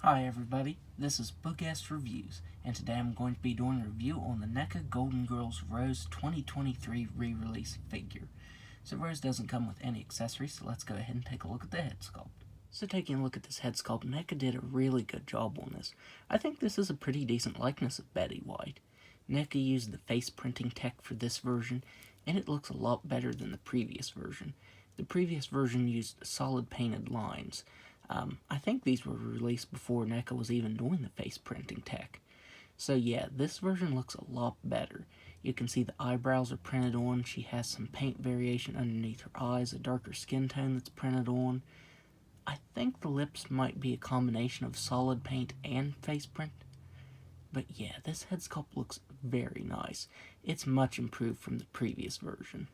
Hi everybody, this is Book-Ass Reviews, and today I'm going to be doing a review on the Neca Golden Girls Rose 2023 re-release figure. So Rose doesn't come with any accessories, so let's go ahead and take a look at the head sculpt. So taking a look at this head sculpt, Neca did a really good job on this. I think this is a pretty decent likeness of Betty White. Neca used the face printing tech for this version, and it looks a lot better than the previous version. The previous version used solid painted lines. I think these were released before Neca was even doing the face printing tech. So yeah, this version looks a lot better. You can see the eyebrows are printed on, she has some paint variation underneath her eyes, a darker skin tone that's printed on. I think the lips might be a combination of solid paint and face print. But yeah, this head sculpt looks very nice. It's much improved from the previous version.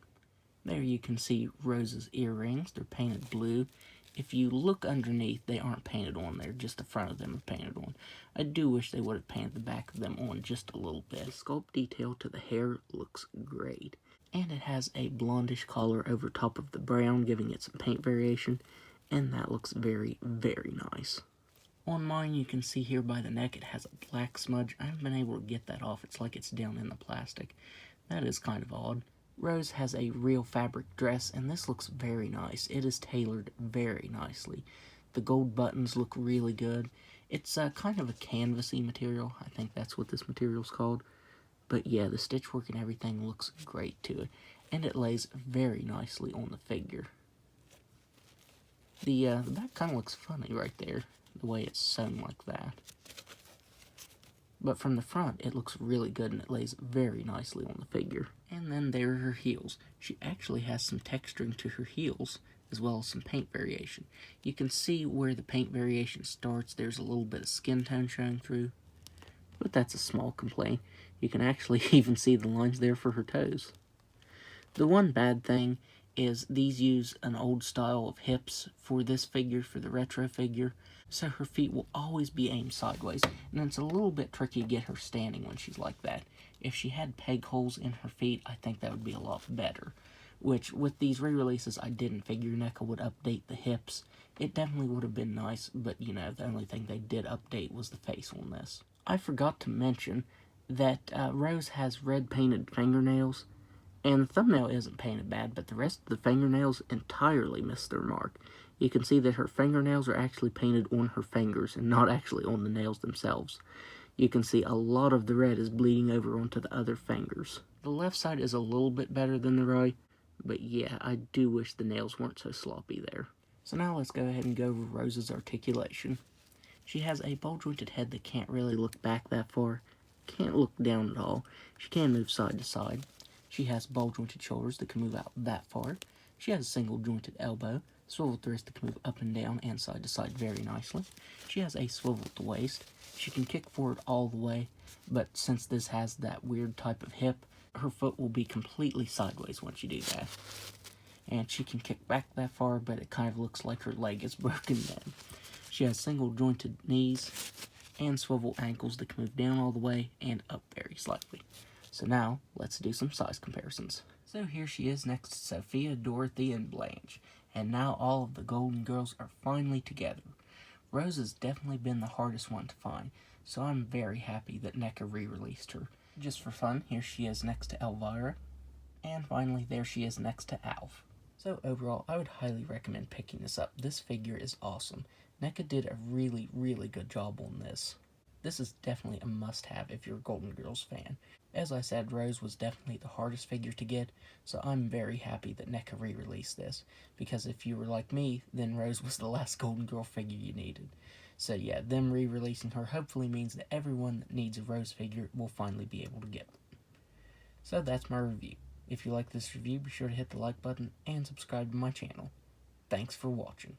There you can see Rose's earrings, they're painted blue. If you look underneath, they aren't painted on there, just the front of them are painted on. I do wish they would have painted the back of them on just a little bit. The sculpt detail to the hair looks great. And it has a blondish collar over top of the brown, giving it some paint variation. And that looks very, very nice. On mine, you can see here by the neck, it has a black smudge. I haven't been able to get that off. It's like it's down in the plastic. That is kind of odd. Rose has a real fabric dress, and this looks very nice. It is tailored very nicely. The gold buttons look really good. It's kind of a canvasy material. I think that's what this material is called. But yeah, the stitch work and everything looks great to it. And it lays very nicely on the figure. The back kind of looks funny right there, the way it's sewn like that. But from the front, it looks really good, and it lays very nicely on the figure. And then there are her heels. She actually has some texturing to her heels, as well as some paint variation. You can see where the paint variation starts. There's a little bit of skin tone showing through. But that's a small complaint. You can actually even see the lines there for her toes. The one bad thing is these use an old style of hips for this figure, for the retro figure, so her feet will always be aimed sideways, and it's a little bit tricky to get her standing when she's like that. If she had peg holes in her feet, I think that would be a lot better, which with these re-releases I didn't figure Neca would update the hips. It definitely would have been nice, but you know, the only thing they did update was the face on this. I forgot to mention that Rose has red painted fingernails. And the thumbnail isn't painted bad, but the rest of the fingernails entirely miss their mark. You can see that her fingernails are actually painted on her fingers and not actually on the nails themselves. You can see a lot of the red is bleeding over onto the other fingers. The left side is a little bit better than the right, but yeah, I do wish the nails weren't so sloppy there. So now let's go ahead and go over Rose's articulation. She has a ball-jointed head that can't really look back that far, can't look down at all. She can move side to side. She has ball-jointed shoulders that can move out that far. She has a single-jointed elbow, swiveled wrist that can move up and down and side to side very nicely. She has a swiveled waist. She can kick forward all the way, but since this has that weird type of hip, her foot will be completely sideways once you do that. And she can kick back that far, but it kind of looks like her leg is broken then. She has single-jointed knees and swivel ankles that can move down all the way and up very slightly. So now, let's do some size comparisons. So here she is next to Sophia, Dorothy, and Blanche. And now all of the Golden Girls are finally together. Rose has definitely been the hardest one to find, so I'm very happy that Neca re-released her. Just for fun, here she is next to Elvira. And finally, there she is next to Alf. So overall, I would highly recommend picking this up. This figure is awesome. Neca did a really, really good job on this. This is definitely a must-have if you're a Golden Girls fan. As I said, Rose was definitely the hardest figure to get, so I'm very happy that Neca re-released this, because if you were like me, then Rose was the last Golden Girl figure you needed. So yeah, them re-releasing her hopefully means that everyone that needs a Rose figure will finally be able to get one. So that's my review. If you like this review, be sure to hit the like button and subscribe to my channel. Thanks for watching.